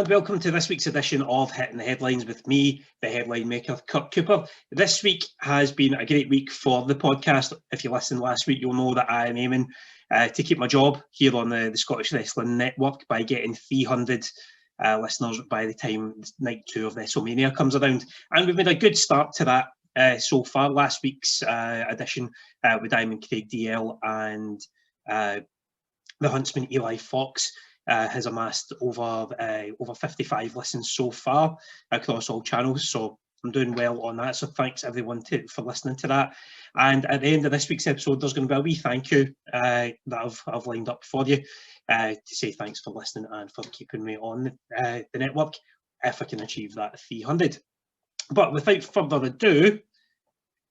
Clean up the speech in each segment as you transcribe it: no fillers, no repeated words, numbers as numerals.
welcome to this week's edition of Hitting the Headlines with me, the Headline Maker Kirk Cooper. This week has been a great week for the podcast. If you listened last week, you'll know that I am aiming to keep my job here on the Scottish Wrestling Network by getting 300 listeners by the time night 2 of WrestleMania comes around. And we've made a good start to that so far. Last week's edition with Diamond Craig DL and the Huntsman Eli Fox has amassed over 55 listens so far across all channels. So I'm doing well on that. So thanks everyone for listening to that. And at the end of this week's episode, there's going to be a wee thank you that I've lined up for you to say thanks for listening and for keeping me on the network if I can achieve that 300. But without further ado,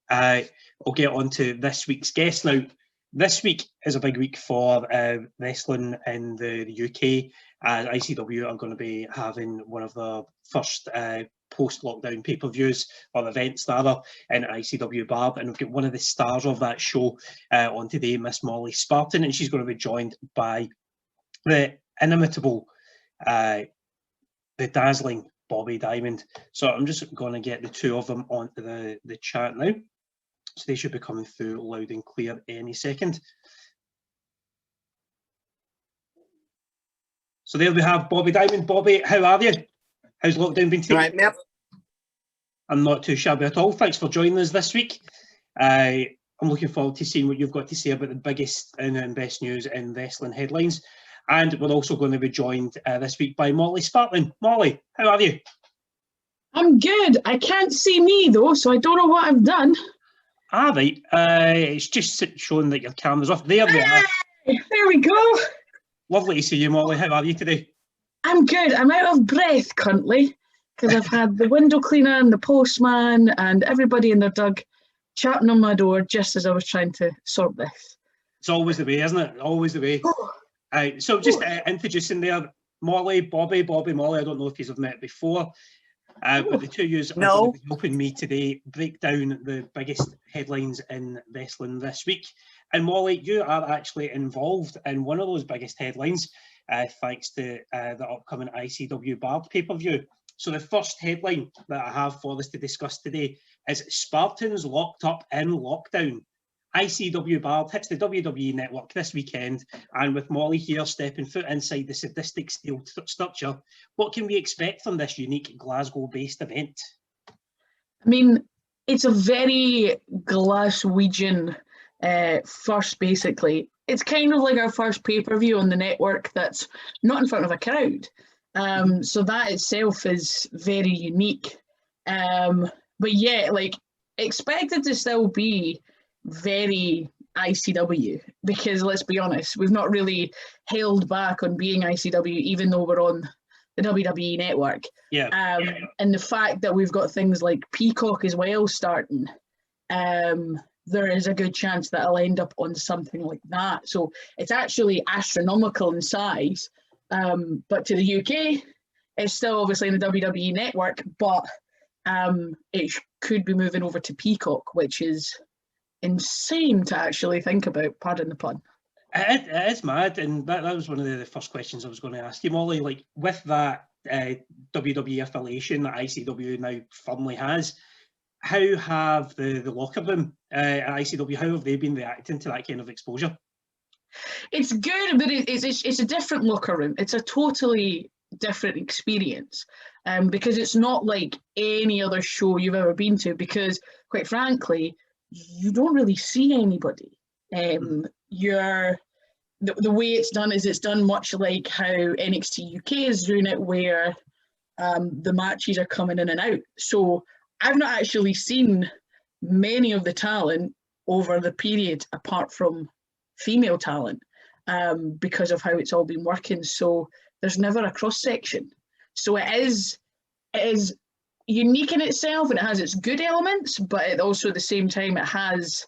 I'll get on to this week's guest now. This week is a big week for wrestling in the UK. ICW are going to be having one of the first post-lockdown pay-per-views, or events rather, in ICW Barred, and we've got one of the stars of that show on today, Miss Molly Spartan, and she's going to be joined by the inimitable, the dazzling Bobbi Diamond. So I'm just going to get the two of them onto the chat now. So they should be coming through loud and clear any second. So there we have Bobbi Diamond. Bobbi, how are you? How's lockdown been today? Right, mate. I'm not too shabby at all. Thanks for joining us this week. I'm looking forward to seeing what you've got to say about the biggest and best news in wrestling headlines. And we're also going to be joined this week by Molly Spartan. Molly, how are you? I'm good. I can't see me though, so I don't know what I've done. Ah, right. It's just showing that your camera's off. There we are. There we go. Lovely to see you, Molly. How are you today? I'm good. I'm out of breath currently because I've had the window cleaner and the postman and everybody in their dug chatting on my door just as I was trying to sort this. It's always the way, isn't it? Always the way. So just introducing there, Molly, Bobbi, Molly. I don't know if you've met before. But the two of you are going to be helping me today break down the biggest headlines in wrestling this week. And Molly, you are actually involved in one of those biggest headlines, thanks to the upcoming ICW Barred pay-per-view. So the first headline that I have for us to discuss today is Spartans locked up in lockdown. ICW Barred hits the WWE network this weekend, and with Molly here stepping foot inside the sadistic steel structure, what can we expect from this unique Glasgow-based event? I mean, it's a very Glaswegian first, basically. It's kind of like our first pay-per-view on the network that's not in front of a crowd. So that itself is very unique. But yeah, like, expected to still be very ICW, because let's be honest, we've not really held back on being ICW, even though we're on the WWE network. And the fact that we've got things like Peacock as well starting, there is a good chance that I'll end up on something like that. So it's actually astronomical in size, but to the UK, it's still obviously in the WWE network, but it could be moving over to Peacock, which is insane to actually think about, pardon the pun. It is mad, and that was one of the first questions I was going to ask you, Molly. Like, with that WWE affiliation that ICW now firmly has, how have the locker room at ICW, how have they been reacting to that kind of exposure? It's good, but it's a different locker room. It's a totally different experience, because it's not like any other show you've ever been to, because quite frankly, you don't really see anybody. The way it's done is it's done much like how NXT UK is doing it, where the matches are coming in and out. So I've not actually seen many of the talent over the period, apart from female talent, because of how it's all been working. So there's never a cross section. So it is unique in itself, and it has its good elements, but it also at the same time it has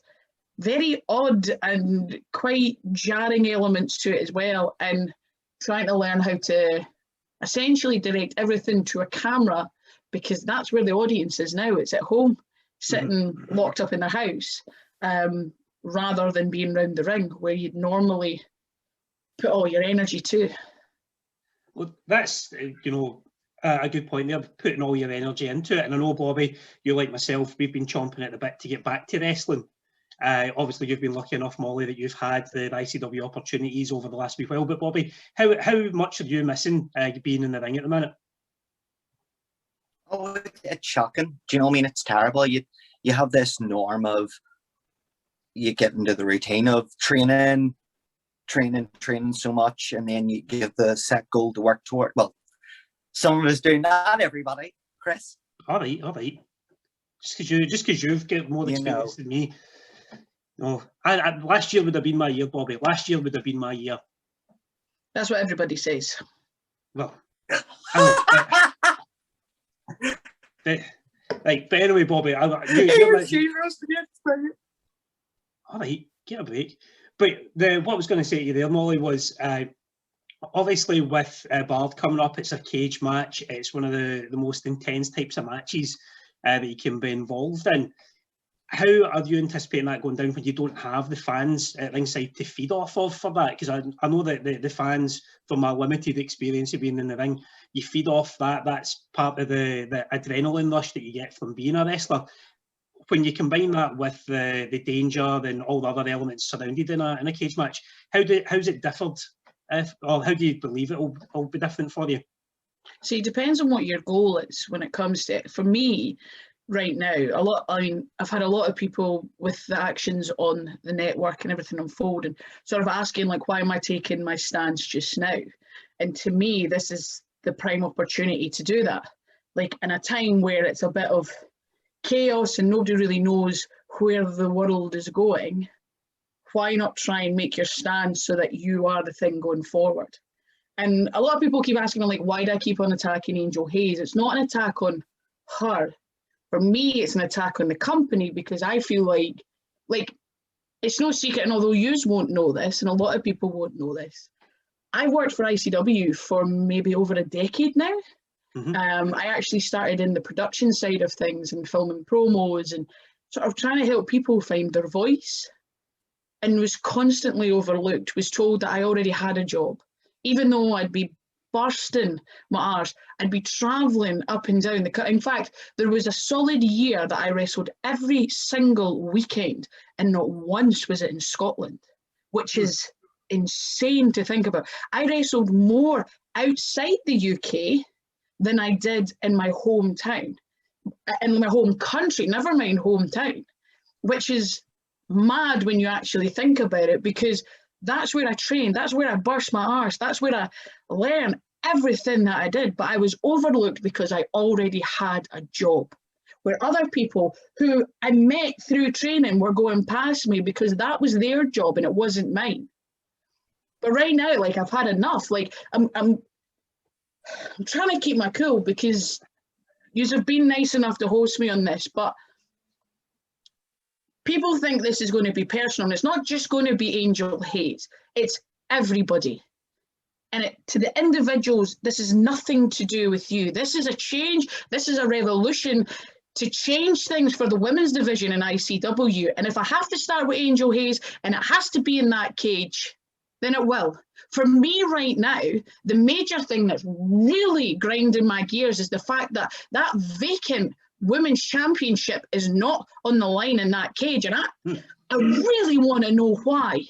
very odd and quite jarring elements to it as well, and trying to learn how to essentially direct everything to a camera, because that's where the audience is now. It's at home, sitting locked up in their house, rather than being round the ring where you'd normally put all your energy to. Well, that's, a good point there, putting all your energy into it. And I know, Bobby, you like myself, we've been chomping at the bit to get back to wrestling. Obviously, you've been lucky enough, Molly, that you've had the ICW opportunities over the last wee while. But Bobby, how much are you missing being in the ring at the minute? Oh, it's shocking. Do you know what I mean? It's terrible. You have this norm of you get into the routine of training so much, and then you give the set goal to work toward. Well, some of us do, not everybody, Chris. All right. Just because you've got more experience than me. No, last year would have been my year, Bobby. Last year would have been my year. That's what everybody says. Well, but anyway, Bobby, all right, get a break. But what I was going to say to you there, Molly, was obviously with Barred coming up, it's a cage match. It's one of the most intense types of matches that you can be involved in. How are you anticipating that going down when you don't have the fans at ringside to feed off of for that? Because I know that the fans, from my limited experience of being in the ring, you feed off that. That's part of the adrenaline rush that you get from being a wrestler. When you combine that with the danger and all the other elements surrounded in a cage match, how's it differed? Or how do you believe it will be different for you? See, it depends on what your goal is when it comes to it. For me, right now, I've had a lot of people with the actions on the network and everything unfold and sort of asking, like, why am I taking my stance just now? And to me, this is the prime opportunity to do that. Like, in a time where it's a bit of chaos and nobody really knows where the world is going, why not try and make your stand so that you are the thing going forward? And a lot of people keep asking me, like, why do I keep on attacking Angel Hayze? It's not an attack on her. For me, it's an attack on the company, because I feel like it's no secret, and although you won't know this, and a lot of people won't know this, I worked for ICW for maybe over a decade now. Mm-hmm. I actually started in the production side of things and filming promos and sort of trying to help people find their voice, and was constantly overlooked, was told that I already had a job. Even though I'd be bursting my arse, I'd be travelling up and down the country. In fact, there was a solid year that I wrestled every single weekend, and not once was it in Scotland, which is insane to think about. I wrestled more outside the UK than I did in my hometown, in my home country, never mind hometown, which is mad when you actually think about it, because that's where I trained, that's where I burst my arse, that's where I learned everything that I did. But I was overlooked because I already had a job, where other people who I met through training were going past me because that was their job and it wasn't mine. But right now, like, I've had enough. Like, I'm trying to keep my cool, because you have been nice enough to host me on this, but people think this is going to be personal, and it's not just going to be Angel Hayze, it's everybody. And to the individuals, this is nothing to do with you. This is a change, this is a revolution to change things for the women's division in ICW. And if I have to start with Angel Hayze and it has to be in that cage, then it will. For me right now, the major thing that's really grinding my gears is the fact that that vacant women's championship is not on the line in that cage. And I really want to know why.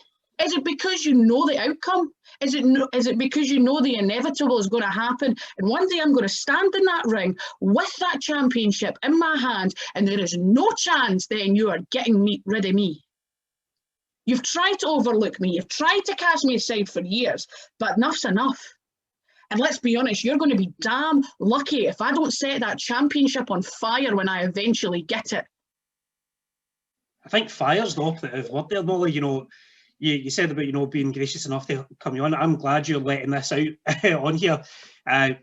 Is it because you know the outcome? Is it because you know the inevitable is going to happen? And one day I'm going to stand in that ring with that championship in my hand, and there is no chance then you are getting rid of me. You've tried to overlook me. You've tried to cast me aside for years, but enough's enough. And let's be honest, you're going to be damn lucky if I don't set that championship on fire when I eventually get it. I think fire's the operative word there, Molly. You know, you said about, you know, being gracious enough to come on. I'm glad you're letting this out on here. You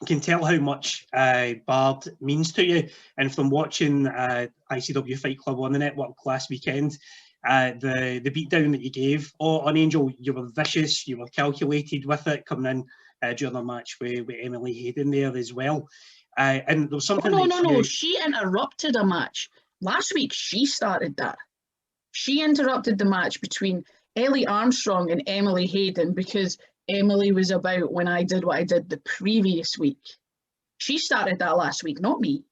can tell how much Barred means to you. And from watching ICW Fight Club on the network last weekend, the beatdown that you gave on Angel, you were vicious, you were calculated with it, coming in during a match with Emily Hayden there as well. And there was something. No, she interrupted a match. Last week, she started that. She interrupted the match between Ellie Armstrong and Emily Hayden because Emily was about when I did what I did the previous week. She started that last week, not me.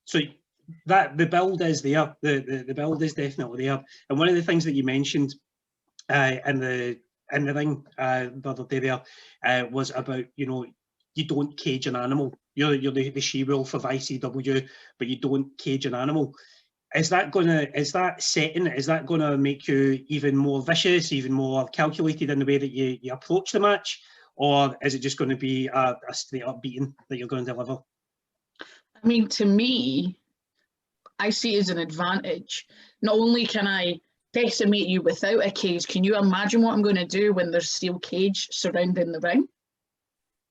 So that the build is there. The build is definitely there. And one of the things that you mentioned in the ring the other day there was about, you know, you don't cage an animal. You're the she-wolf of ICW, but you don't cage an animal. Is that gonna make you even more vicious, even more calculated in the way that you approach the match, or is it just going to be a straight up beating that you're going to deliver? I mean, to me, I see it as an advantage. Not only can I decimate you without a cage, can you imagine what I'm going to do when there's steel cage surrounding the ring?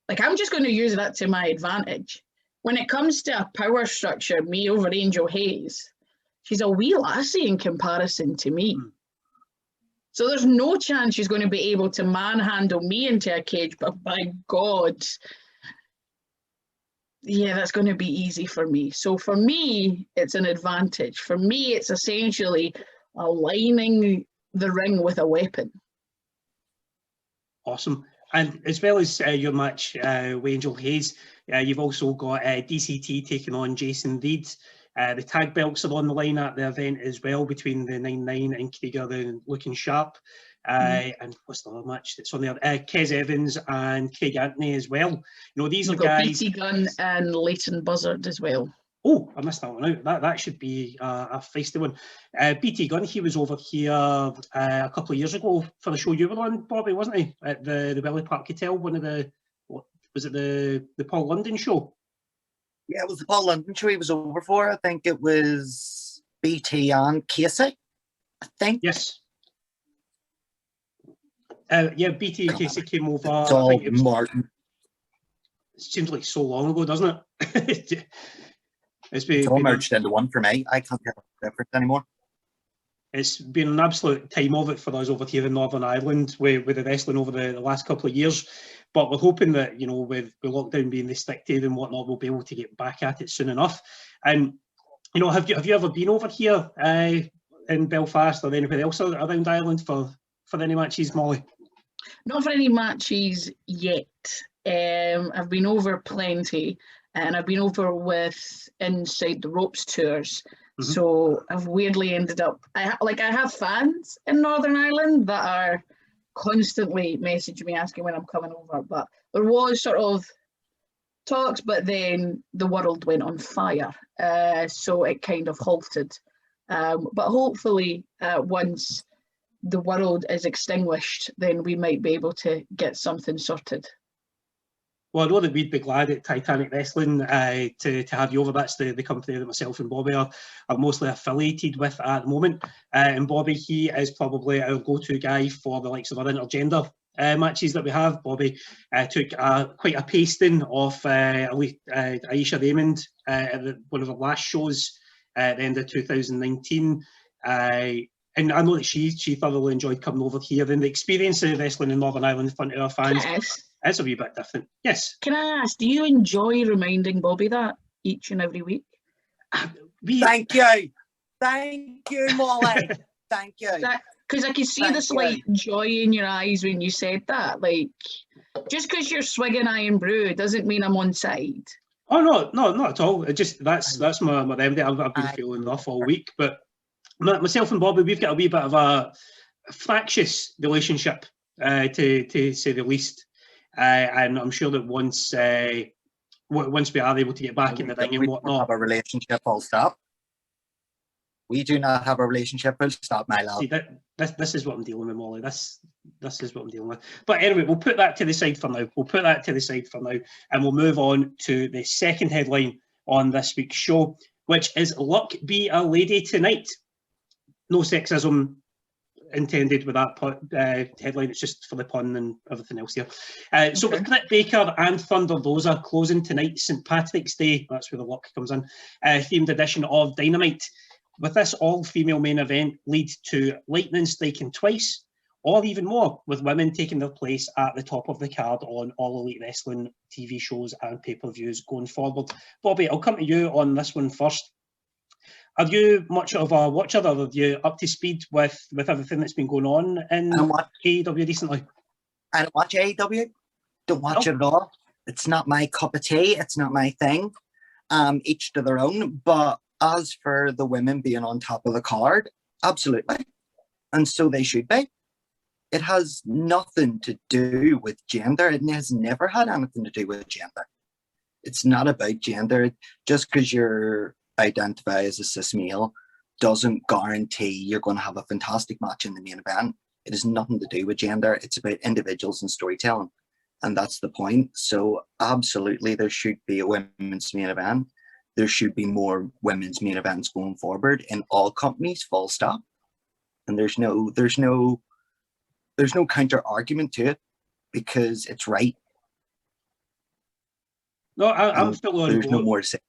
Like, I'm just going to use that to my advantage. When it comes to a power structure, me over Angel Hayze, she's a wee lassie in comparison to me. So there's no chance she's going to be able to manhandle me into a cage, but by God, yeah, that's going to be easy for me. So for me, it's an advantage. For me, it's essentially aligning the ring with a weapon. Awesome. And as well as your match with Angel Hayze, you've also got DCT taking on Jason Reed. The tag belts are on the line at the event as well, between the 9-9 and Krieger and Looking Sharp. And what's the other match that's on there? Kez Evans and Craig Anthony as well. You know, these You've are got guys. BT Gunn and Leighton Buzzard as well. Oh, I missed that one out. That should be a feisty one. BT Gunn, he was over here a couple of years ago for the show you were on, Bobby, wasn't he? At the Willie Park Hotel, one of the, what was it, the Paul London show? Yeah, it was the Paul London show he was over for. I think it was BT and Casey, I think. Yes. Yeah, BT and Casey came over. It's all it Martin. Seems like so long ago, doesn't it? It's all merged into one for me. I can't tell the difference anymore. It's been an absolute time of it for us over here in Northern Ireland with the wrestling over the last couple of years. But we're hoping that, you know, with lockdown being restricted and whatnot, we'll be able to get back at it soon enough. And, you know, have you ever been over here in Belfast or anywhere else around Ireland for any matches, Molly? Not for any matches yet. I've been over plenty, and I've been over with Inside the Ropes tours. Mm-hmm. So I've weirdly ended up, I have fans in Northern Ireland that are constantly messaging me asking when I'm coming over, but there was sort of talks, but then the world went on fire, so it kind of halted. But hopefully once the world is extinguished, then we might be able to get something sorted. Well, I know that we'd be glad at Titanic Wrestling to have you over. That's the company that myself and Bobby are mostly affiliated with at the moment. And Bobby, he is probably our go-to guy for the likes of our intergender matches that we have. Bobby took quite a pasting of Aisha Raymond at one of the last shows at the end of 2019. And I know that she thoroughly enjoyed coming over here. And the experience of wrestling in Northern Ireland in front of our fans is a wee bit different. Yes. Can I ask, do you enjoy reminding Bobby that each and every week? Thank you. Thank you, Molly. Thank you. Because I can see the slight joy in your eyes when you said that. Like, just because you're swigging Iron Brew doesn't mean I'm on side. Oh, no, not at all. It just that's my remedy. I've been feeling rough all week. But myself and Bobby, we've got a wee bit of a fractious relationship, to say the least. And I'm sure that once we are able to get back in the ring and whatnot, have a relationship, I'll stop. We do not have a relationship. I'll stop, my love. See, this is what I'm dealing with, Molly. This is what I'm dealing with. But anyway, we'll put that to the side for now. And we'll move on to the second headline on this week's show, which is Luck Be a Lady Tonight. No sexism intended with that headline. It's just for the pun and everything else here. So with Britt Baker and Thunder Rosa closing tonight, St. Patrick's Day, that's where the luck comes in, themed edition of Dynamite. With this all-female main event lead to lightning striking twice, or even more, with women taking their place at the top of the card on All Elite Wrestling TV shows and pay-per-views going forward. Bobby, I'll come to you on this one first. Are you much of a watcher, or are you up to speed with everything that's been going on in AEW recently? I don't watch AEW. Don't watch it at all. It's not my cup of tea. It's not my thing. Each to their own. But as for the women being on top of the card, absolutely. And so they should be. It has nothing to do with gender. It has never had anything to do with gender. It's not about gender. Just because you're identify as a cis male doesn't guarantee you're going to have a fantastic match in the main event. It has nothing to do with gender. It's about individuals and storytelling. And that's the point. So absolutely, there should be a women's main event. There should be more women's main events going forward in all companies, full stop. And there's no counter argument to it because it's right. No, I'm still on board. There's no more to say.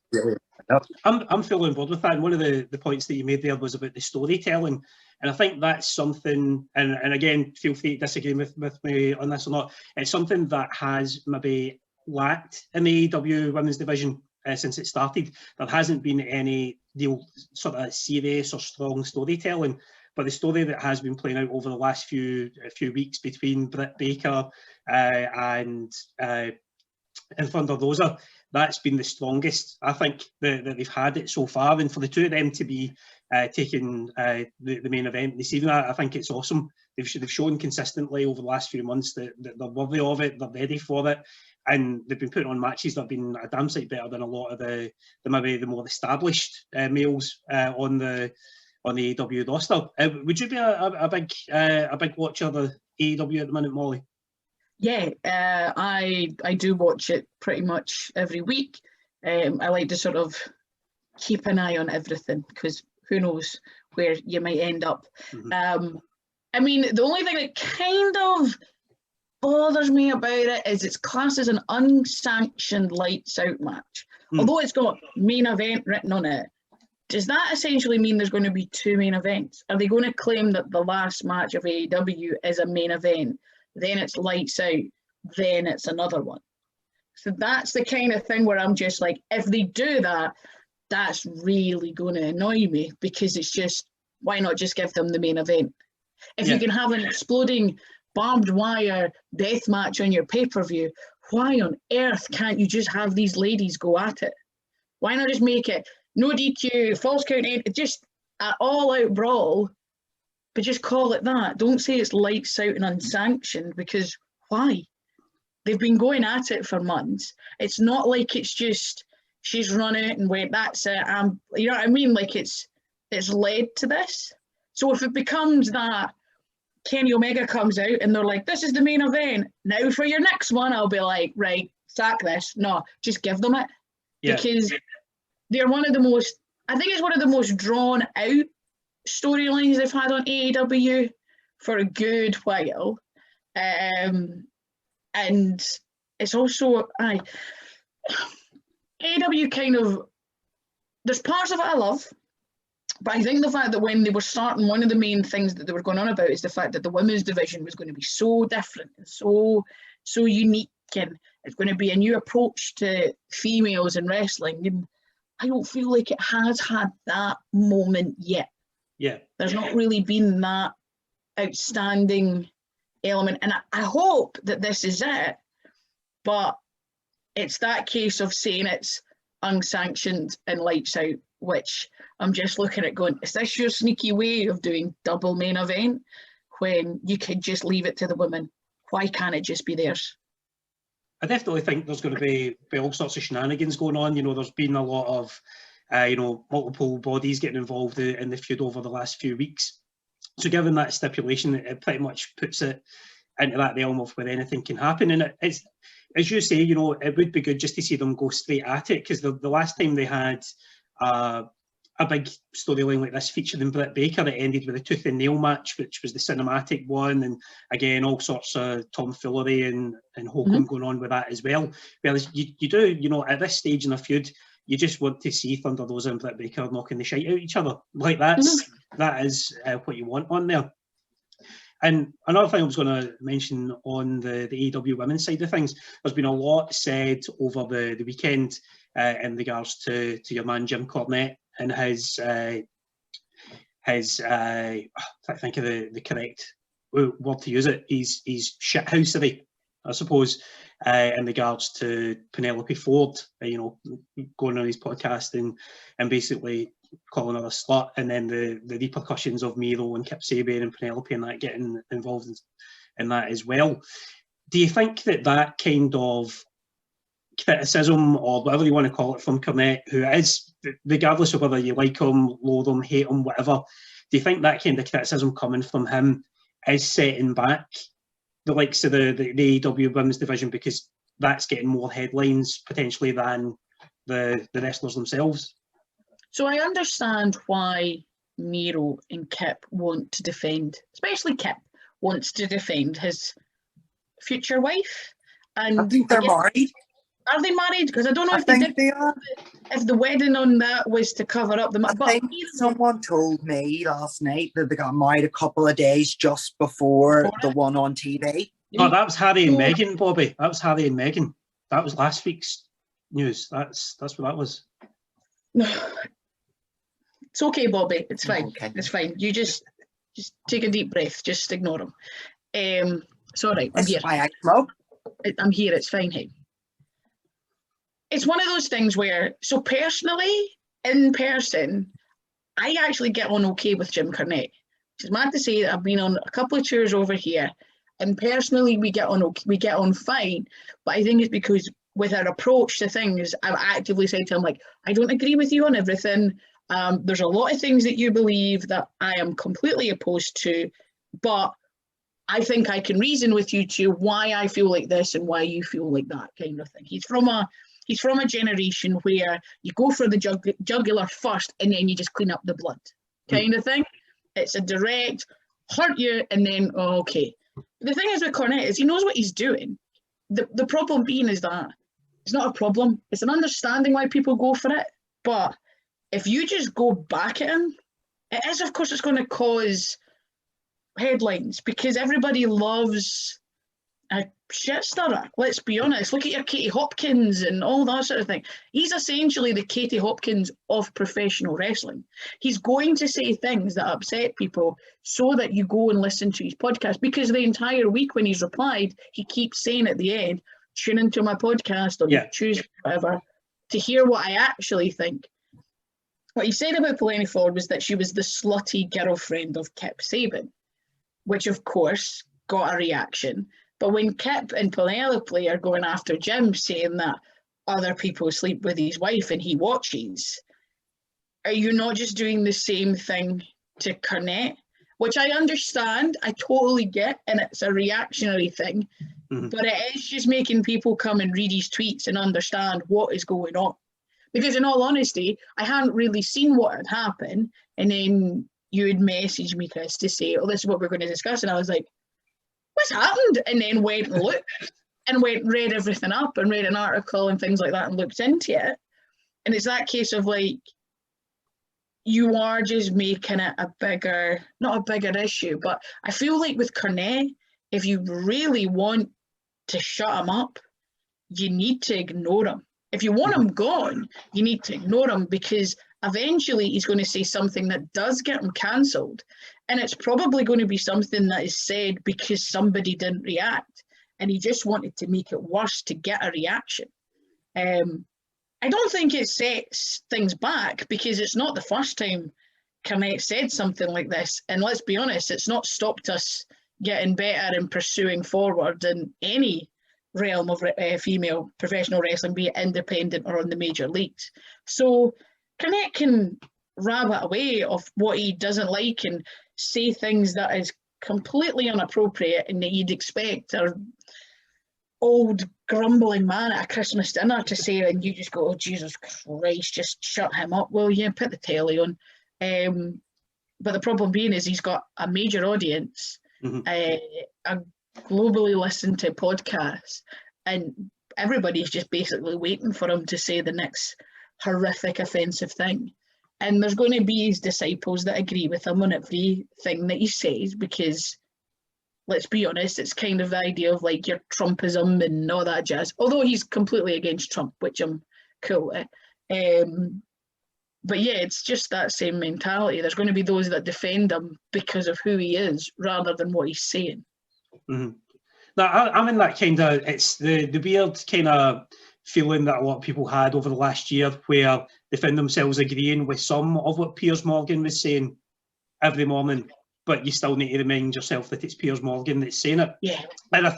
I'm fully on board with that. And one of the points that you made there was about the storytelling. And I think that's something, and again, feel free to disagree with me on this or not, it's something that has maybe lacked in the AEW women's division since it started. There hasn't been any real sort of serious or strong storytelling. But the story that has been playing out over the last few weeks between Britt Baker and Thunder Rosa, that's been the strongest, I think, that they've had it so far. And for the two of them to be taking the main event this evening, I think it's awesome. They've shown consistently over the last few months that they're worthy of it, they're ready for it, and they've been putting on matches that have been a damn sight better than a lot of the maybe the more established males on the AEW roster. Would you be a big watcher of the AEW at the minute, Molly? Yeah, I do watch it pretty much every week. I like to sort of keep an eye on everything because who knows where you might end up. Mm-hmm. I mean, the only thing that kind of bothers me about it is it's classed as an unsanctioned lights out match. Although it's got main event written on it, does that essentially mean there's going to be two main events? Are they going to claim that the last match of AEW is a main event, then it's lights out, then it's another one? So that's the kind of thing where I'm just like, if they do that, that's really going to annoy me because it's just, why not just give them the main event? If you can have an exploding barbed wire death match on your pay-per-view, why on earth can't you just have these ladies go at it? Why not just make it no DQ, false count, just an all-out brawl, but just call it that. Don't say it's lights out and unsanctioned because why? They've been going at it for months. It's not like it's just she's run it and went, that's it. You know what I mean? Like it's led to this. So if it becomes that Kenny Omega comes out and they're like, this is the main event, now for your next one, I'll be like, right, sack this. No, just give them it. Yeah. Because they're one of the most, I think it's one of the most drawn out storylines they've had on AEW for a good while. And it's also, AEW kind of, there's parts of it I love, but I think the fact that when they were starting, one of the main things that they were going on about is the fact that the women's division was going to be so different and so unique, and it's going to be a new approach to females in wrestling. And I don't feel like it has had that moment yet. Yeah. There's not really been that outstanding element. And I hope that this is it, but it's that case of saying it's unsanctioned and lights out, which I'm just looking at going, is this your sneaky way of doing double main event when you could just leave it to the women? Why can't it just be theirs? I definitely think there's going to be all sorts of shenanigans going on. You know, there's been a lot of, multiple bodies getting involved in the feud over the last few weeks. So given that stipulation, it pretty much puts it into that realm of where anything can happen. And it's, as you say, you know, it would be good just to see them go straight at it, because the last time they had a big storyline like this featuring Britt Baker, it ended with a tooth and nail match, which was the cinematic one, and again all sorts of tomfoolery and hokum going on with that as well. Whereas you do, you know, at this stage in a feud, you just want to see Thunder Rosa and Britt Baker knocking the shite out of each other. Like that is what you want on there. And another thing I was going to mention on the AEW women's side of things, there's been a lot said over the weekend in regards to your man Jim Cornette and his I think of the correct word to use it, he's shithousery I suppose, in regards to Penelope Ford, going on his podcast and basically calling her a slut, and then the repercussions of Miro and Kip Sabian and Penelope and that getting involved in that as well. Do you think that kind of criticism, or whatever you want to call it, from Cornette, who is, regardless of whether you like him, loathe him, hate him, whatever, do you think that kind of criticism coming from him is setting back the likes of the AEW women's division, because that's getting more headlines potentially than the wrestlers themselves? So I understand why Miro and Kip want to defend, especially Kip wants to defend his future wife. And I think they're married. Are they married? Because I don't know I if they think did. they are. If the wedding on that was to cover up the. I think someone told me last night that they got married a couple of days just before the one on TV. Oh, that was Harry and Meghan, Bobby. That was Harry and Meghan. That was last week's news. That's what that was. It's okay, Bobby. It's fine. Okay. It's fine. You just take a deep breath. Just ignore him. It's all right. I'm here. Why I smoke. I'm here. It's fine, hey. It's one of those things where, so personally, in person, I actually get on okay with Jim Cornette. Which is mad to say that I've been on a couple of tours over here, and personally we get on fine. But I think it's because with our approach to things, I've actively said to him, like, I don't agree with you on everything. There's a lot of things that you believe that I am completely opposed to, but I think I can reason with you to why I feel like this and why you feel like that, kind of thing. He's from a generation where you go for the jugular first and then you just clean up the blood, kind of thing. It's a direct hurt you and then, oh, okay. The thing is with Cornette is he knows what he's doing. The problem being is that it's not a problem. It's an understanding why people go for it. But if you just go back at him, it is, of course, it's going to cause headlines because everybody loves a shit stirrer. Let's be honest. Look at your Katie Hopkins and all that sort of thing. He's essentially the Katie Hopkins of professional wrestling. He's going to say things that upset people so that you go and listen to his podcast, because the entire week when he's replied, he keeps saying at the end, tune into my podcast or choose whatever to hear what I actually think. What he said about Penelope Ford was that she was the slutty girlfriend of Kip Sabian, which of course got a reaction. But when Kip and Penelope are going after Jim, saying that other people sleep with his wife and he watches, are you not just doing the same thing to Cornette? Which I understand, I totally get, and it's a reactionary thing, but it is just making people come and read his tweets and understand what is going on. Because in all honesty, I hadn't really seen what had happened, and then you had messaged me, Chris, to say, oh, this is what we're going to discuss, and I was like, what's happened? And then went and looked and read everything up and read an article and things like that and looked into it. And it's that case of like, you are just making it a bigger, not a bigger issue, but I feel like with Cornette, if you really want to shut him up, you need to ignore him. If you want him gone, you need to ignore him, because eventually he's going to say something that does get him cancelled. And it's probably going to be something that is said because somebody didn't react. And he just wanted to make it worse to get a reaction. I don't think it sets things back, because it's not the first time Cornette said something like this. And let's be honest, it's not stopped us getting better and pursuing forward in any realm of female professional wrestling, be it independent or on the major leagues. So Cornette can rabbit away of what he doesn't like and say things that is completely inappropriate and that you'd expect an old grumbling man at a Christmas dinner to say, and you just go, oh, Jesus Christ, just shut him up, will you? Put the telly on. But the problem being is he's got a major audience, a globally listened to podcast, and everybody's just basically waiting for him to say the next horrific offensive thing. And there's going to be his disciples that agree with him on everything that he says, because let's be honest, it's kind of the idea of like your Trumpism and all that jazz, although he's completely against Trump, which I'm cool with. But yeah, it's just that same mentality. There's going to be those that defend him because of who he is rather than what he's saying. No, I'm in that kind of, it's the weird kind of feeling that a lot of people had over the last year where they found themselves agreeing with some of what Piers Morgan was saying every morning, but you still need to remind yourself that it's Piers Morgan that's saying it. Yeah. And I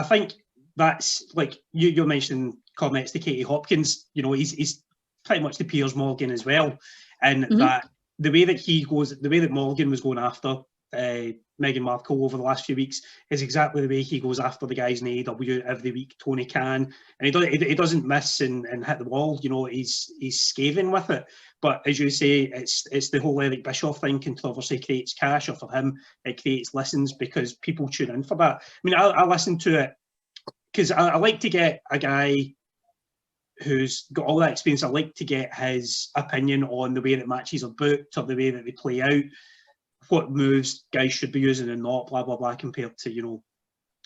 think that's like you're mentioning comments to Katie Hopkins. You know, he's pretty much the Piers Morgan as well, and that the way that Morgan was going after Meghan Markle over the last few weeks is exactly the way he goes after the guys in AEW every week. Tony Khan, and he doesn't miss and hit the wall. You know, he's scathing with it. But as you say, it's the whole Eric Bischoff thing. Controversy creates cash, or for him, it creates listens because people tune in for that. I mean, I listen to it because I like to get a guy who's got all that experience. I like to get his opinion on the way that matches are booked or the way that they play out, what moves guys should be using and not, blah, blah, blah, compared to, you know,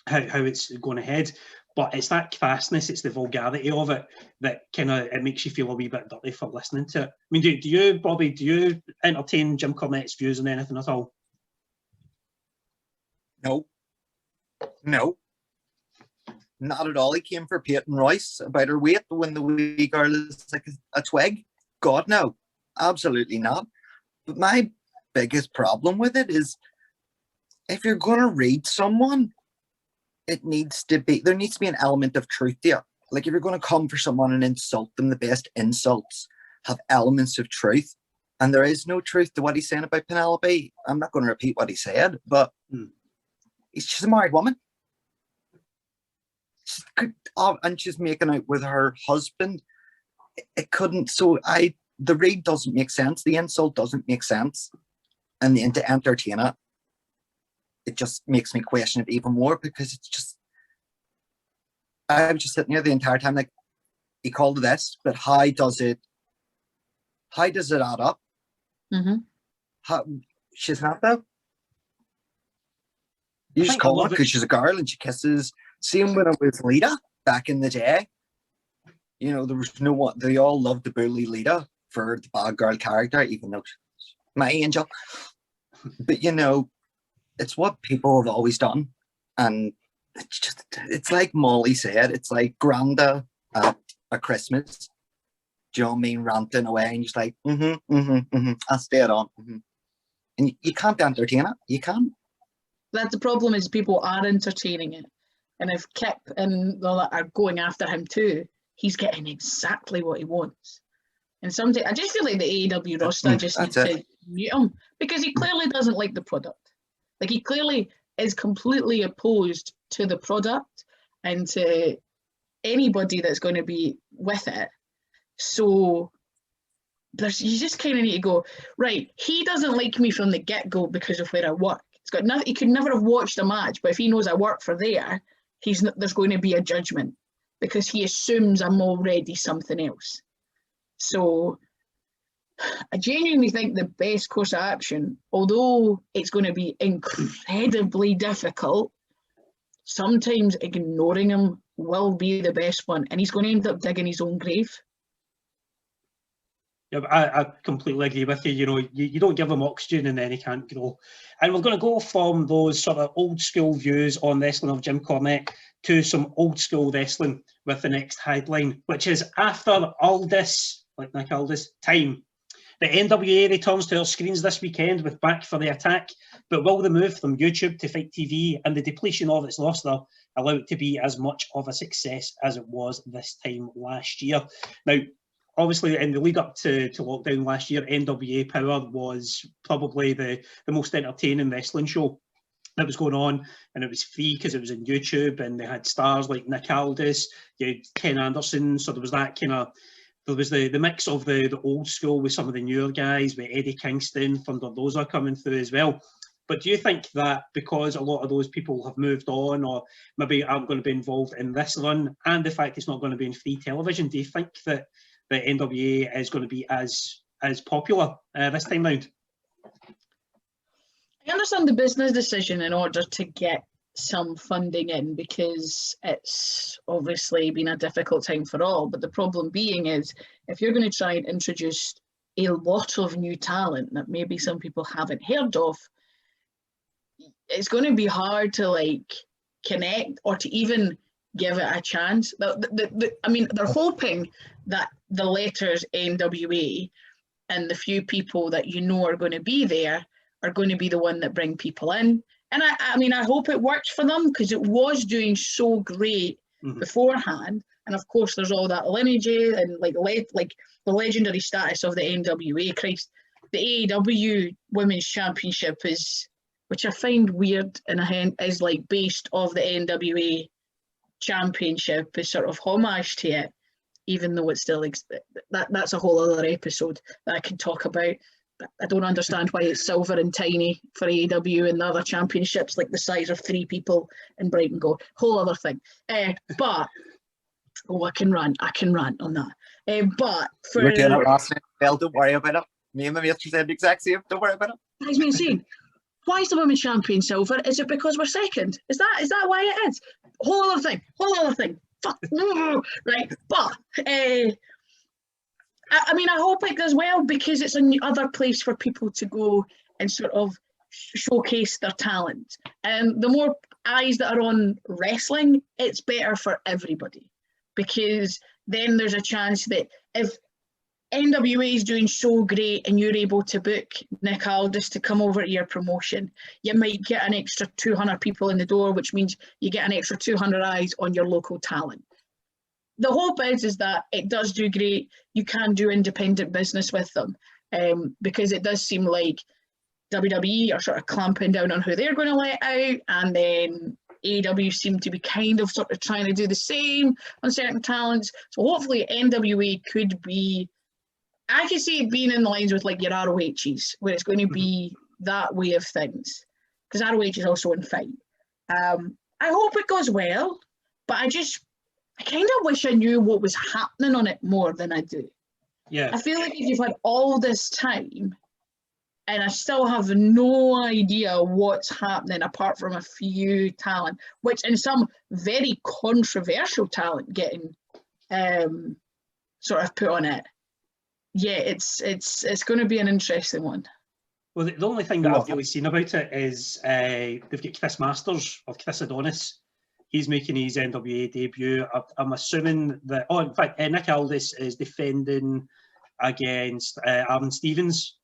how it's going ahead. But it's that crassness, it's the vulgarity of it that kind of, it makes you feel a wee bit dirty for listening to it. I mean, do you, Bobby, do you entertain Jim Cornette's views on anything at all? No. Not at all. He came for Peyton Royce about her weight when the wee girl is like a twig. God, no. Absolutely not. But my biggest problem with it is if you're going to read someone, there needs to be an element of truth there. Like if you're going to come for someone and insult them, the best insults have elements of truth. And there is no truth to what he's saying about Penelope. I'm not going to repeat what he said, but she's a married woman. And she's making out with her husband. It couldn't. So the read doesn't make sense. The insult doesn't make sense. And then to entertain it, it just makes me question it even more because it's just, I was just sitting there the entire time like, he called it this, but how does it add up? She's not though. You just call her because she's a girl and she kisses. Same when it was Lita back in the day. You know, there was no one, they all loved to bully Lita for the bad girl character, even though she's my angel. But you know, it's what people have always done. And it's like Molly said, it's like Granda at a Christmas. Do you know what I mean? Ranting away and just like, I'll stay it on. And you can't entertain it. You can't. That's the problem, is people are entertaining it. And if Kip and all that are going after him too, he's getting exactly what he wants. And sometimes I just feel like the AEW roster just needs to mute him because he clearly doesn't like the product. Like he clearly is completely opposed to the product and to anybody that's going to be with it. So you just kind of need to go, right, he doesn't like me from the get-go because of where I work. It's got nothing, he could never have watched a match, but if he knows I work for there, there's going to be a judgment because he assumes I'm already something else. So I genuinely think the best course of action, although it's going to be incredibly difficult, sometimes ignoring him will be the best one, and he's going to end up digging his own grave. Yeah, I completely agree with you. You know, you don't give him oxygen and then he can't grow. And we're going to go from those sort of old school views on wrestling of Jim Cornette to some old school wrestling with the next headline, which is after ALDIS, like Nick Aldis, time. The NWA returns to our screens this weekend with Back for the Attack, but will the move from YouTube to Fight TV and the depletion of its roster allow it to be as much of a success as it was this time last year? Now, obviously, in the lead up to lockdown last year, NWA Power was probably the most entertaining wrestling show that was going on, and it was free because it was on YouTube, and they had stars like Nick Aldis, you had Ken Anderson, so there was that kind of, there was the mix of the old school with some of the newer guys, with Eddie Kingston, Thunder Rosa coming through as well. But do you think that because a lot of those people have moved on or maybe aren't going to be involved in this run, and the fact it's not going to be in free television, do you think that the NWA is going to be as popular this time round? I understand the business decision in order to get some funding in because it's obviously been a difficult time for all. But the problem being is if you're going to try and introduce a lot of new talent that maybe some people haven't heard of, it's going to be hard to like connect or to even give it a chance. I mean, they're hoping that the letters NWA and the few people that you know are going to be there are going to be the one that bring people in. And I mean, I hope it works for them, because it was doing so great beforehand. And of course, there's all that lineage and like the legendary status of the NWA. Christ, the AEW Women's Championship is, which I find weird, is like based off the NWA Championship, is sort of homage to it, even though it's still that's a whole other episode that I can talk about. I don't understand why it's silver and tiny for AEW and the other championships like the size of 3 people in Brighton Go. Whole other thing. But I can rant on that. But for we're doing it last night. Well, don't worry about it. Me and my mates said the exact same. Don't worry about it. That's me saying. Why is the women's champion silver? Is it because we're second? Is that why it is? Whole other thing. Fuck. Right. But I mean, I hope it does well, because it's another place for people to go and sort of showcase their talent. And the more eyes that are on wrestling, it's better for everybody, because then there's a chance that if NWA is doing so great and you're able to book Nick Aldis to come over to your promotion, you might get an extra 200 people in the door, which means you get an extra 200 eyes on your local talent. The hope is that it does do great. You can do independent business with them, because it does seem like WWE are sort of clamping down on who they're going to let out, and then AEW seem to be kind of sort of trying to do the same on certain talents. So hopefully NWA could be, I can see it being in lines with like your ROHs, where it's going to be that way of things, because ROH is also in fight. I hope it goes well, but I kind of wish I knew what was happening on it more than I do. Yeah. I feel like if you've had all this time and I still have no idea what's happening apart from a few talent, which in some very controversial talent getting sort of put on it. Yeah, it's going to be an interesting one. Well, the only thing that I've really seen about it is they've got Chris Masters of Chris Adonis. He's making his NWA debut. I'm assuming that... Oh, in fact, Nick Aldis is defending against Aaron Stevens.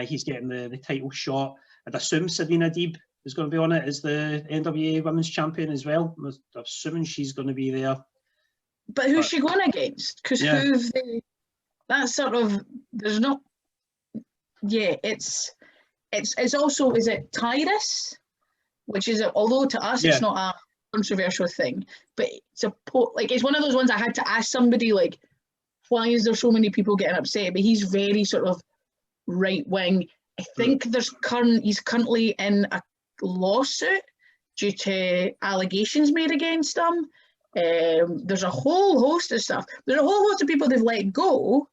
He's getting the title shot. I'd assume Serena Deeb is going to be on it as the NWA Women's Champion as well. I'm assuming she's going to be there. But who's she going against? Because that's sort of... There's not... Yeah, it's also... Is it Tyrus? Which is... Although to us it's not a controversial thing, but it's one of those ones I had to ask somebody, like, why is there so many people getting upset? But he's very sort of right wing. I think he's currently in a lawsuit due to allegations made against him. There's a whole host of stuff. There's a whole host of people they've let go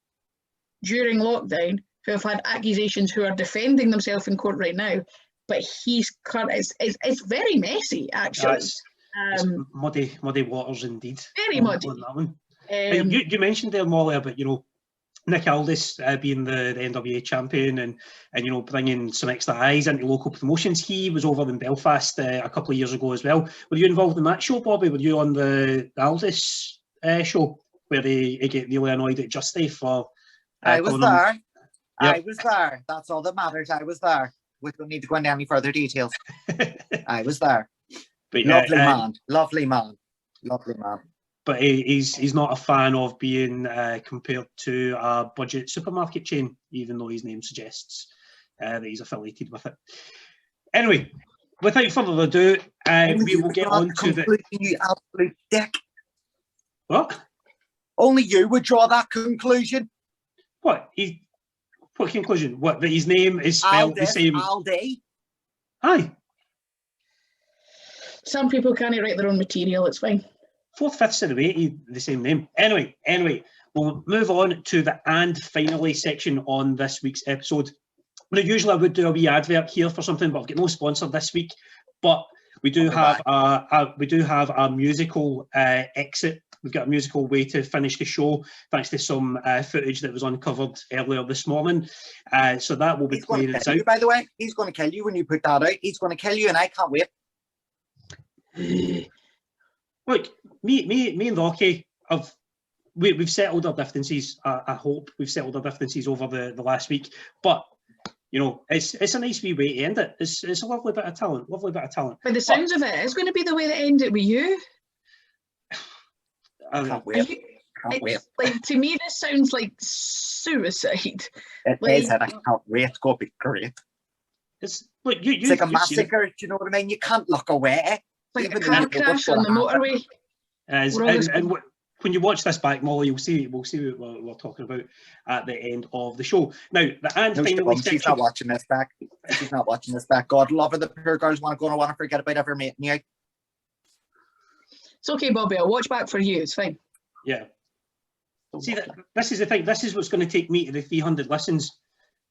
during lockdown who have had accusations, who are defending themselves in court right now. But it's very messy, actually. It's muddy waters indeed. Very muddy. On that one. You mentioned there, Molly, about Nick Aldis being the NWA champion and bringing some extra eyes into local promotions. He was over in Belfast a couple of years ago as well. Were you involved in that show, Bobby? Were you on the Aldis show where he get really annoyed at Justy for? I was there. Yep. I was there. That's all that matters. I was there. We don't need to go into any further details. I was there. But, lovely man. But he's not a fan of being compared to a budget supermarket chain, even though his name suggests that he's affiliated with it. Anyway, without further ado, we will get on to the... You absolute dick. What? Only you would draw that conclusion. What? What conclusion? What? That his name is spelled the same? Aldi. Aye. Some people can't write their own material, it's fine. 4/5 of the way, the same name. Anyway, we'll move on to the and finally section on this week's episode. Now, usually I would do a wee advert here for something, but I've got no sponsor this week. But we do have a musical exit we've got a musical way to finish the show, thanks to some footage that was uncovered earlier this morning. So that will be playing us out. By the way, he's going to kill you when you put that out. He's going to kill you, and I can't wait. Look, me and Rocky we've settled our differences. I hope we've settled our differences over the last week. But you know, it's a nice wee way to end it. It's a lovely bit of talent. By the sounds of it, it's going to be the way to end it with you. I can't wait. Can't wait. Like, to me, this sounds like suicide. It is, and I can't wait. It's going to be great. It's like it's like a massacre. Do you know what I mean? You can't look away. Like a car crash on the motorway. And when you watch this back, Molly, we'll see what we're talking about at the end of the show. Now, the and finally, she's not watching this back. She's not watching this back. God love her. The poor girls want to forget about every mate. Yeah. It's okay, Bobby. I'll watch back for you. It's fine. Yeah. See, this is the thing. This is what's going to take me to the 300 listens.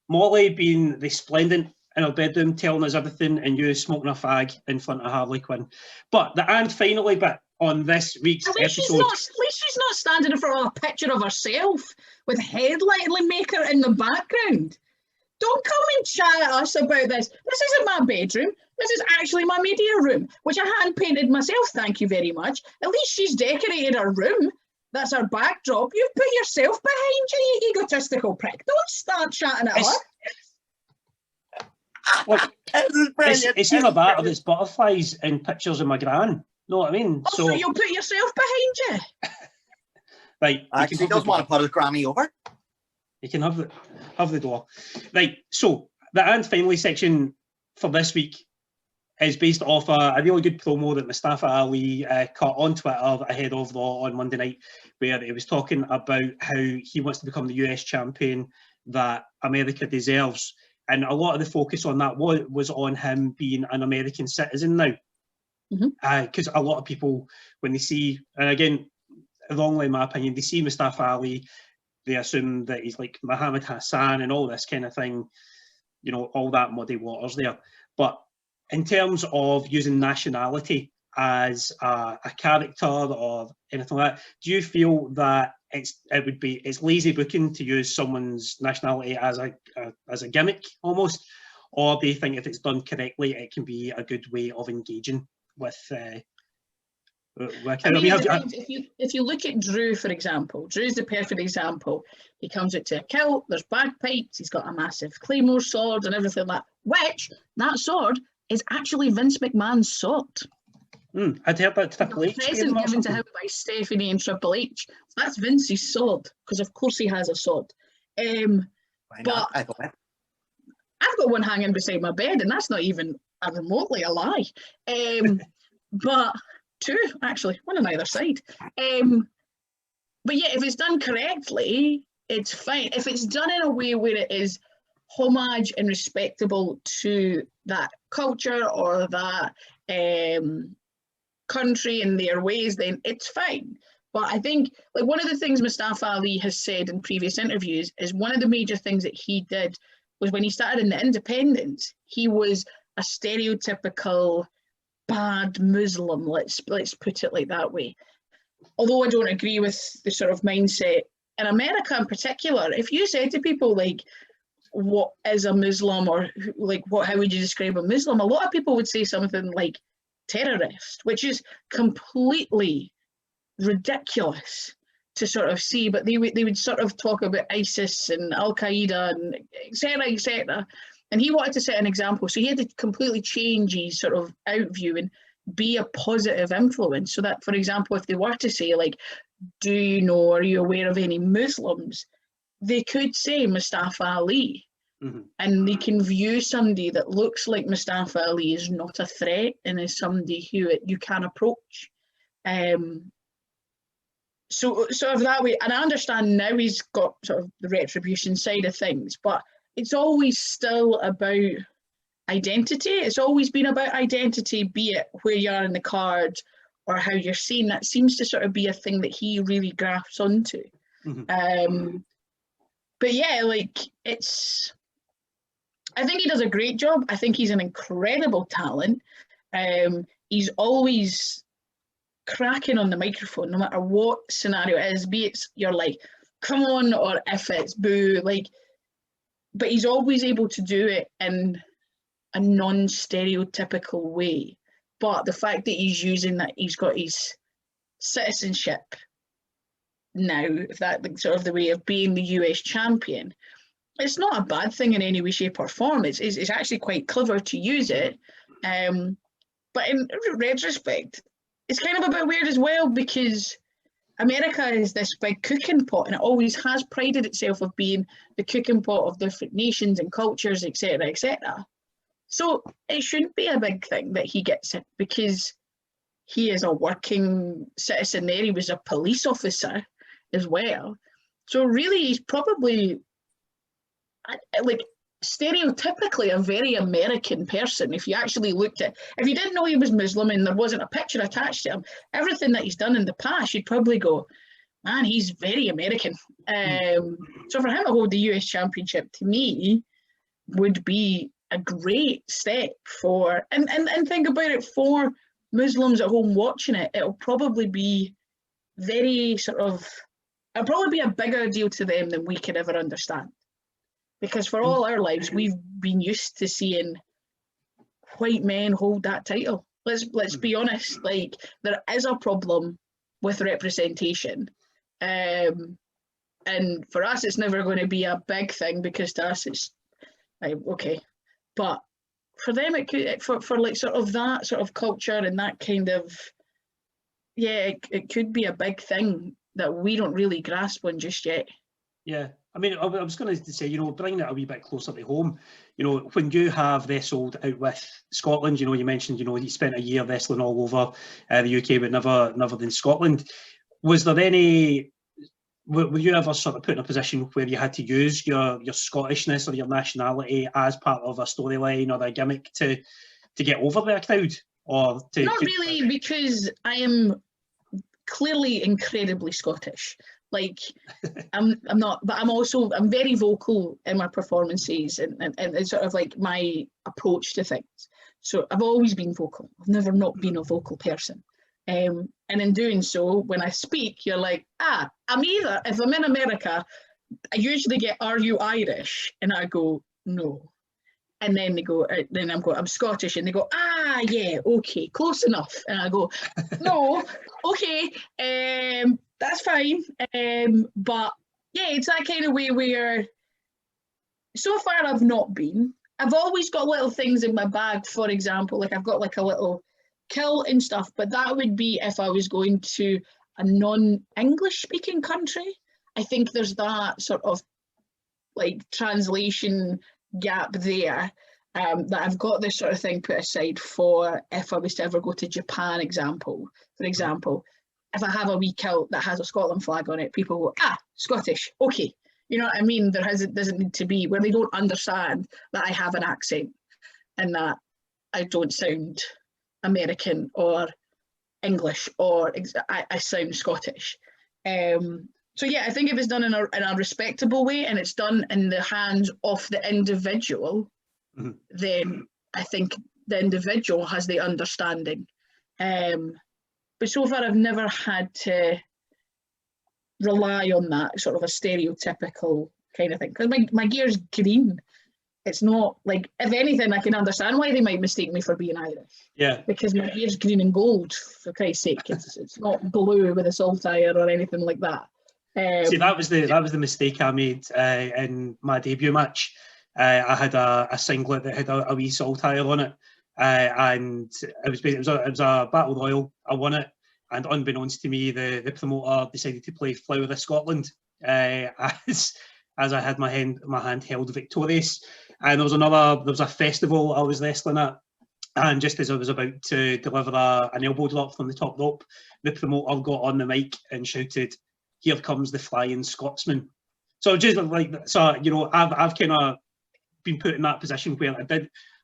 Molly being resplendent in her bedroom, telling us everything, and you smoking a fag in front of Harley Quinn. But the and finally bit on this week's episode. At least she's not standing in front of a picture of herself with Headline Maker in the background. Don't come and chat at us about this. This isn't my bedroom. This is actually my media room, which I hand painted myself, thank you very much. At least she's decorated her room. That's her backdrop. You've put yourself behind you, you egotistical prick. Don't start chatting at her. Look, it's either that or it's butterflies and pictures of my gran. Know what I mean? Oh, so you'll put yourself behind you. Right. Actually, does want to put his granny over. You can have the door. Right. So the and finally section for this week is based off a really good promo that Mustafa Ali cut on Twitter ahead of Raw on Monday night, where he was talking about how he wants to become the US champion that America deserves. And a lot of the focus on that was on him being an American citizen now. Because a lot of people, when they see, and again, wrongly in my opinion, they see Mustafa Ali, they assume that he's like Muhammad Hassan and all this kind of thing, you know, all that muddy waters there. But in terms of using nationality as a character or anything like that, do you feel that it's lazy booking to use someone's nationality as a gimmick almost, or do you think if it's done correctly, it can be a good way of engaging with? If you look at Drew, for example, Drew's the perfect example. He comes out to a kilt, there's bagpipes, he's got a massive claymore sword and everything like that, which that sword is actually Vince McMahon's sword. I'd heard that Triple H. Present given to him by Stephanie and Triple H. That's Vince's sword, because of course he has a sword. But I've got one hanging beside my bed, and that's not even remotely a lie. But two, actually, one on either side. But yeah, if it's done correctly, it's fine. If it's done in a way where it is homage and respectable to that culture or that country and their ways, then it's fine. But I think, like, one of the things Mustafa Ali has said in previous interviews is one of the major things that he did was when he started in the independents, he was a stereotypical bad Muslim, let's put it like that way. Although I don't agree with the sort of mindset in America in particular, if you said to people like, what is a Muslim, or like how would you describe a Muslim, a lot of people would say something like terrorist, which is completely ridiculous to sort of see, but they would sort of talk about ISIS and Al Qaeda and etc., etc. And he wanted to set an example, so he had to completely change his sort of outview and be a positive influence. So that, for example, if they were to say like, do you know, are you aware of any Muslims, they could say Mustafa Ali. And they can view somebody that looks like Mustafa Ali as not a threat and as somebody who you can approach. So of that way, and I understand now he's got sort of the retribution side of things, but it's always still about identity. It's always been about identity, be it where you are in the card or how you're seen. That seems to sort of be a thing that he really grasps onto. But yeah, like, I think he does a great job. I think he's an incredible talent. He's always cracking on the microphone, no matter what scenario it is, be it you're like, come on, or if it's boo, like, but he's always able to do it in a non-stereotypical way. But the fact that he's using that, he's got his citizenship now, if that like, sort of the way of being the US champion, it's not a bad thing in any way, shape or form. It's actually quite clever to use it. But in retrospect, it's kind of a bit weird as well, because America is this big cooking pot, and it always has prided itself of being the cooking pot of different nations and cultures, etc., etc. So it shouldn't be a big thing that he gets it, because he is a working citizen there. He was a police officer as well. So really, he's probably, like, stereotypically a very American person. If you actually looked at, if you didn't know he was Muslim and there wasn't a picture attached to him, everything that he's done in the past, you'd probably go, man, he's very American. So for him to hold the US championship, to me, would be a great step for, and think about it, for Muslims at home watching it, it'll probably be very sort of, it'll probably be a bigger deal to them than we could ever understand. Because for all our lives, we've been used to seeing white men hold that title. Let's be honest. Like, there is a problem with representation, and for us, it's never going to be a big thing, because to us, it's like, okay. But for them, it could, for like sort of that sort of culture and that kind of, yeah, it could be a big thing that we don't really grasp on just yet. Yeah. I mean, I was going to say, bringing it a wee bit closer to home, when you have wrestled out with Scotland, you mentioned, you spent a year wrestling all over the UK, but never in Scotland. Was there any, were you ever sort of put in a position where you had to use your Scottishness or your nationality as part of a storyline or a gimmick to get over the crowd? Or to, Not really, because I am clearly incredibly Scottish. Like, I'm not, but I'm very vocal in my performances and it's sort of like my approach to things. So I've always been vocal. I've never not been a vocal person. And in doing so, when I speak, you're like, I'm either, if I'm in America, I usually get, are you Irish? And I go, no. And then they go, then I'm Scottish, and they go, yeah, okay, close enough. And I go, no, okay, that's fine. But yeah, it's that kind of way where so far I've not been. I've always got little things in my bag, for example, like I've got like a little kilt and stuff, but that would be if I was going to a non-English speaking country. I think there's that sort of like translation gap there, that I've got this sort of thing put aside for if I was to ever go to Japan, for example, if I have a wee kilt that has a Scotland flag on it, people go, Scottish, okay. You know what I mean? Doesn't need to be where they don't understand that I have an accent and that I don't sound American or English, or I sound Scottish. So yeah, I think if it's done in a respectable way and it's done in the hands of the individual, then I think the individual has the understanding. But so far I've never had to rely on that sort of a stereotypical kind of thing. Because my gear's green. It's not like, if anything, I can understand why they might mistake me for being Irish. Yeah. Because my gear's green and gold, for Christ's sake. It's not blue with a saltire or anything like that. See, that was the mistake I made in my debut match. I had a singlet that had a wee saltire on it, and it was a battle royal. I won it, and unbeknownst to me, the promoter decided to play Flower of Scotland as I had my hand held victorious. And there was a festival I was wrestling at, and just as I was about to deliver an elbow drop from the top rope, the promoter got on the mic and shouted, "Here comes the Flying Scotsman." So just like, I've kind of been put in that position where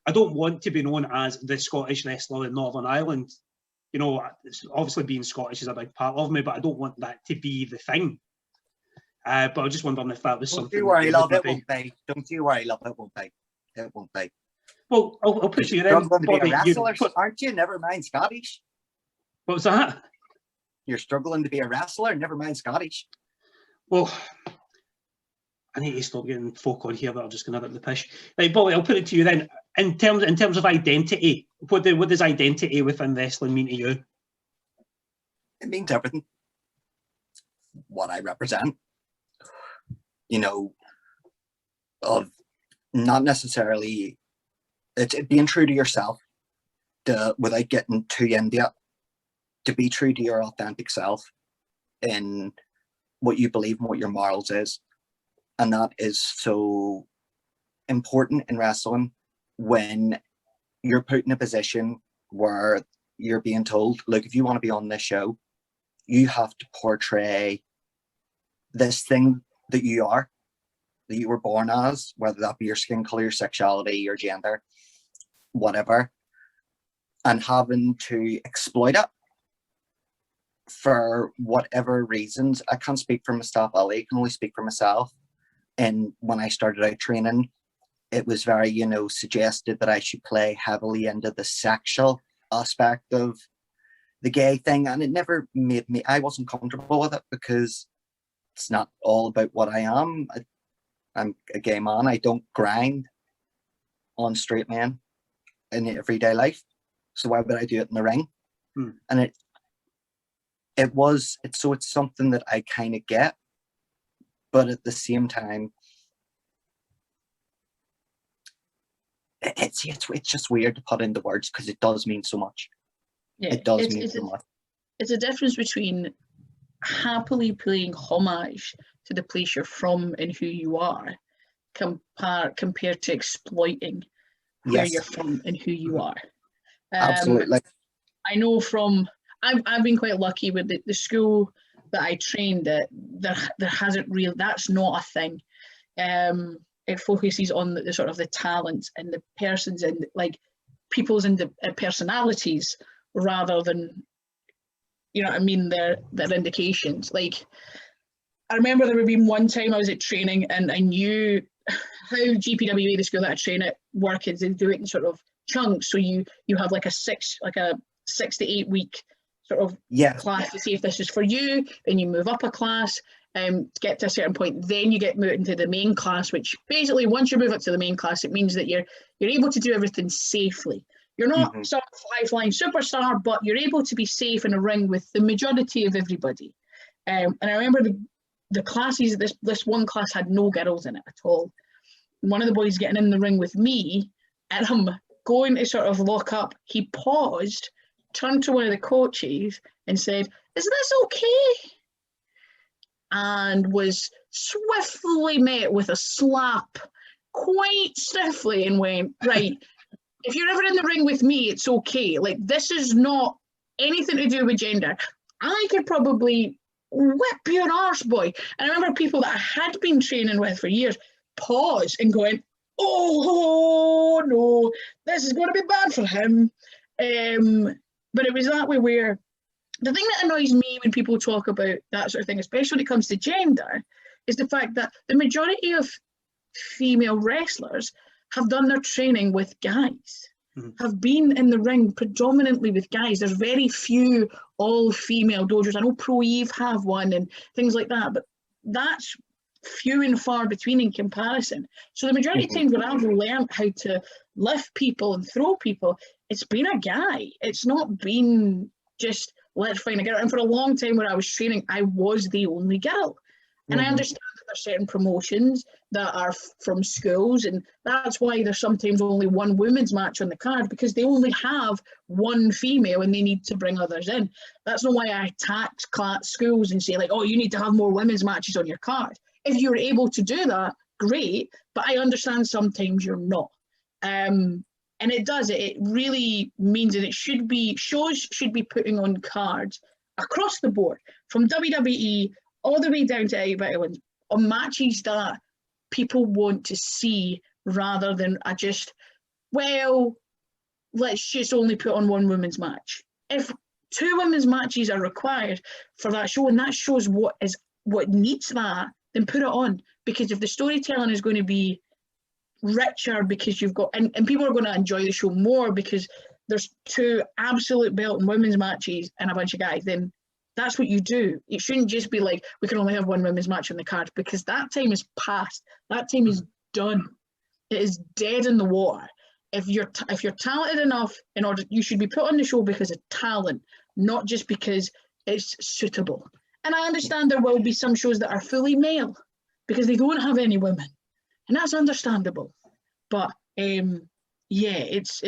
I don't want to be known as the Scottish wrestler in Northern Ireland. Obviously being Scottish is a big part of me, but I don't want that to be the thing. But I was just wondering if that was something. Don't you worry, love, it won't be. Don't you worry, love, it won't be. It won't be. Well, I'll put you in. You're going to be a wrestler, aren't you? Never mind Scottish. What was that? You're struggling to be a wrestler, never mind Scottish. Well, I need to stop getting folk on here that are just going to rip the pish. Right, Bobbi, I'll put it to you then. In terms of identity, what does identity within wrestling mean to you? It means everything. What I represent. You know, of not necessarily, it's being true to yourself, without getting too into it, to be true to your authentic self in what you believe and what your morals is. And that is so important in wrestling when you're put in a position where you're being told, look, if you want to be on this show, you have to portray this thing that you are, that you were born as, whether that be your skin color, your sexuality, your gender, whatever, and having to exploit it for whatever reasons. I can't speak for Mustafa Ali, I can only speak for myself. And when I started out training, it was very, you know, suggested that I should play heavily into the sexual aspect of the gay thing. And it never made me, I wasn't comfortable with it because it's not all about what I am. I'm a gay man. I don't grind on straight men in everyday life. So why would I do it in the ring? And it's something that I kind of get, but at the same time, it's just weird to put into words because it does mean so much. Yeah, it does mean so much. It's a difference between happily paying homage to the place you're from and who you are, compared to exploiting where you're from and who you are. Absolutely. I know from I've been quite lucky with the school that I trained at. There hasn't really, that's not a thing. It focuses on the sort of the talents and the persons and like people's personalities rather than, you know what I mean, their indications. Like I remember there had been one time I was at training and I knew how GPWA, the school that I train at, work is they do it in sort of chunks. So you have like a 6 to 8 week sort of class to see if this is for you. Then you move up a class to get to a certain point. Then you get moved into the main class, which basically once you move up to the main class, it means that you're able to do everything safely. You're not some high-flying superstar, but you're able to be safe in a ring with the majority of everybody. And I remember the classes, this one class had no girls in it at all. One of the boys getting in the ring with me, and I'm going to sort of lock up. He paused, turned to one of the coaches and said, "Is this okay?" And was swiftly met with a slap, quite stiffly, and went, "Right, if you're ever in the ring with me, it's okay. Like, this is not anything to do with gender. I could probably whip your arse, boy." And I remember people that I had been training with for years pause and going, "Oh no, this is going to be bad for him." But it was that way where the thing that annoys me when people talk about that sort of thing, especially when it comes to gender, is the fact that the majority of female wrestlers have done their training with guys, have been in the ring predominantly with guys. There's very few all-female dojos. I know Pro Eve have one and things like that, but that's few and far between in comparison. So the majority of times when I've learned how to lift people and throw people, it's been a guy. It's not been just, let's find a girl. And for a long time when I was training, I was the only girl. And I understand that there's certain promotions that are from schools, and that's why there's sometimes only one women's match on the card, because they only have one female and they need to bring others in. That's not why I attack schools and say, like, oh, you need to have more women's matches on your card. If you're able to do that, great, but I understand sometimes you're not. And it does, it really means that shows should be putting on cards across the board, from WWE all the way down to AEW, on matches that people want to see, rather than let's just only put on one women's match. If 2 women's matches are required for that show, and that shows what needs that, then put it on. Because if the storytelling is going to be richer, because you've got, and people are going to enjoy the show more because there's 2 absolute belt and women's matches and a bunch of guys, then That's what you do. It shouldn't just be like, we can only have one women's match on the card, because that time is past. That time is done. It is dead in the water. If you're talented enough, you should be put on the show because of talent, not just because it's suitable. And I understand there will be some shows that are fully male because they don't have any women, and that's understandable. But yeah, it's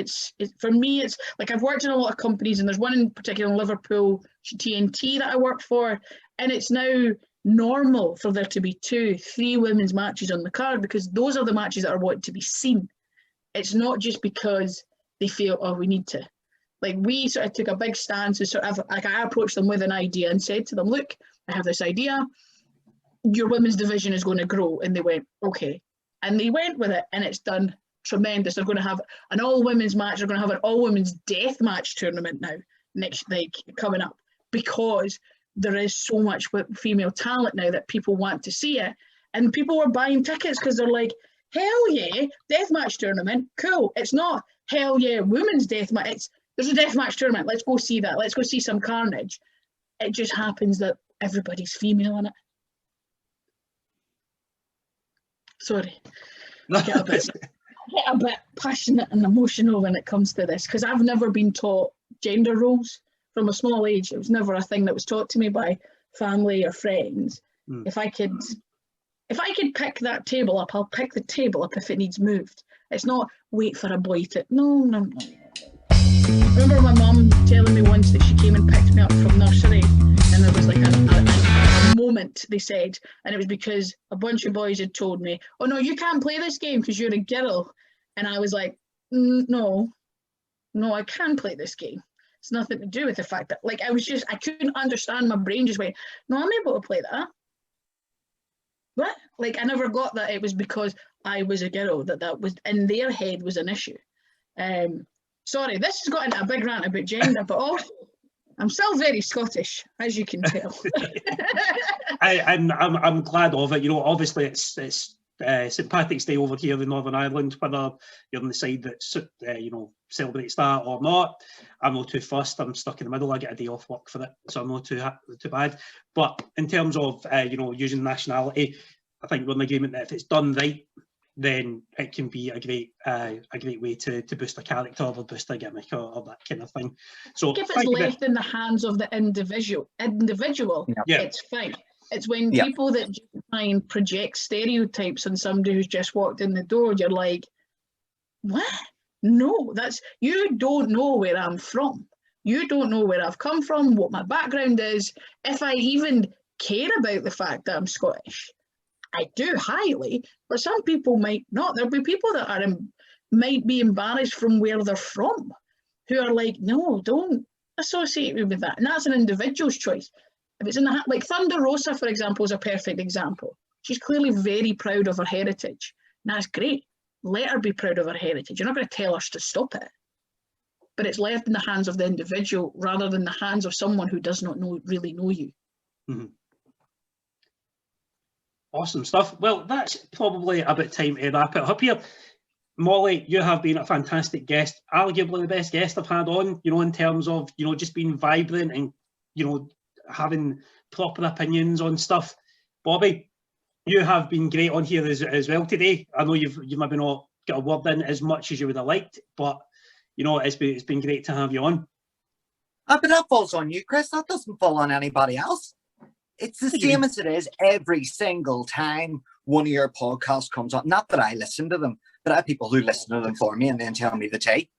for me, it's like, I've worked in a lot of companies, and there's one in particular in Liverpool, TNT, that I work for, and it's now normal for there to be 2-3 women's matches on the card, because those are the matches that are wanting to be seen. It's not just because they feel, oh, we need to. Like, we sort of took a big stance and sort of, like, I approached them with an idea and said to them, look, I have this idea, your women's division is going to grow. And they went, okay. And they went with it, and it's done tremendous. They're going to have an all-women's match. They're going to have an all-women's death match tournament now, coming up, because there is so much female talent now that people want to see it. And people are buying tickets because they're like, hell yeah, deathmatch tournament, cool. It's not, hell yeah, women's deathmatch. There's a deathmatch tournament. Let's go see that. Let's go see some carnage. It just happens that everybody's female in it. Sorry. I get a bit passionate and emotional when it comes to this, because I've never been taught gender roles from a small age. It was never a thing that was taught to me by family or friends. If I could pick that table up, I'll pick the table up if it needs moved. It's not wait for a boy to, no. I remember my mum telling me once that she came and picked me up from nursery, and there was like a moment, they said, and it was because a bunch of boys had told me, oh no, you can't play this game because you're a girl. And I was like, no, I can play this game. It's nothing to do with the fact that, like, I couldn't understand. My brain just went, no, I'm able to play that. What? Like, I never got that it was because I was a girl that was in their head was an issue. Sorry, this has got into a big rant about gender, but also I'm still very Scottish, as you can tell. I'm glad of it. You know, obviously it's St Patrick's Day over here in Northern Ireland, whether you're on the side that celebrates that or not. I'm not too fussed. I'm stuck in the middle. I get a day off work for it, so I'm not too bad. But in terms of using nationality, I think we're in agreement that if it's done right, then it can be a great way to boost a character or boost a gimmick or that kind of thing. So if it's left in the hands of the individual, it's fine. It's when people that try and project stereotypes on somebody who's just walked in the door, you're like, what? No, you don't know where I'm from. You don't know where I've come from, what my background is, if I even care about the fact that I'm Scottish. I do highly, but some people might not. There'll be people that might be embarrassed from where they're from, who are like, no, don't associate me with that. And that's an individual's choice. If it's like Thunder Rosa, for example, is a perfect example. She's clearly very proud of her heritage. And that's great. Let her be proud of her heritage. You're not going to tell her to stop it. But it's left in the hands of the individual rather than the hands of someone who does not really know you. Mm-hmm. Awesome stuff. Well, that's probably about time to wrap it up here. Molly, you have been a fantastic guest, arguably the best guest I've had on, in terms of, just being vibrant and, having proper opinions on stuff. Bobbi, you have been great on here as well today. I know you've maybe not got a word in as much as you would have liked, but, it's been great to have you on. But that falls on you, Chris. That doesn't fall on anybody else. It's the same as it is every single time one of your podcasts comes on. Not that I listen to them, but I have people who listen to them for me and then tell me the take.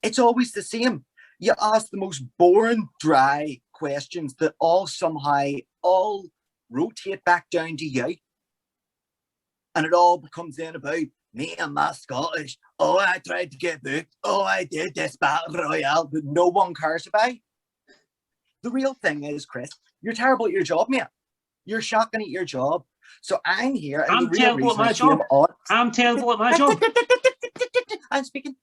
It's always the same. You ask the most boring, dry questions that somehow rotate back down to you. And it all becomes in about me and my Scottish. Oh, I tried to get booked. Oh, I did this battle royale that no one cares about. The real thing is, Chris, you're terrible at your job, mate. You're shocking at your job. So I'm here. And I'm terrible at my job. I'm terrible at my job. I'm speaking.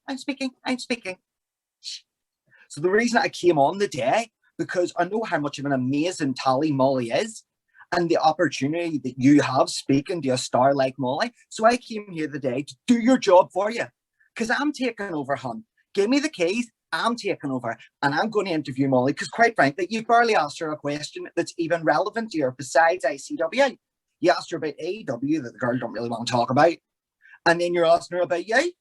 So the reason I came on the day, because I know how much of an amazing tally Molly is and the opportunity that you have speaking to a star like Molly. So I came here today to do your job for you because I'm taking over, hon. Give me the keys. I'm taking over and I'm going to interview Molly because, quite frankly, you barely asked her a question that's even relevant to her besides ICW. You asked her about AEW that the girl don't really want to talk about, and then you're asking her about yay.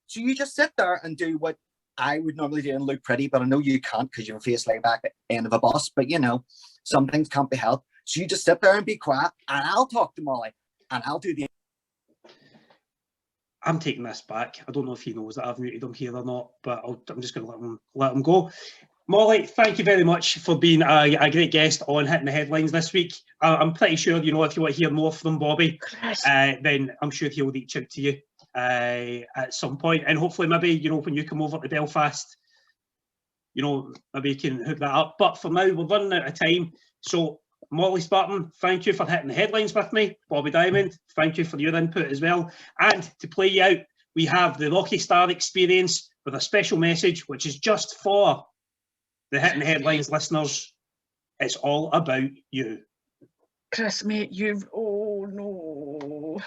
So you just sit there and do what I would normally do and look pretty, but I know you can't because you have a face like back at the end of a bus. But you know, some things can't be helped. So you just sit there and be quiet, and I'll talk to Molly, and I'll do the. I'm taking this back. I don't know if he knows that I've muted him here or not, but I'm just going to let him go. Molly, thank you very much for being a great guest on Hitting the Headlines this week. I'm pretty sure, you know, if you want to hear more from Bobby, then I'm sure he'll reach out to you at some point. And hopefully maybe, you know, when you come over to Belfast, you know, maybe you can hook that up. But for now, we're running out of time. So Molly Spartan, thank you for hitting the headlines with me. Bobbi Diamond, thank you for your input as well. And to play you out, we have the Rocky Starr Experience with a special message, which is just for the Hitting the Headlines listeners. It's all about you. Chris, mate, you've... Oh, no.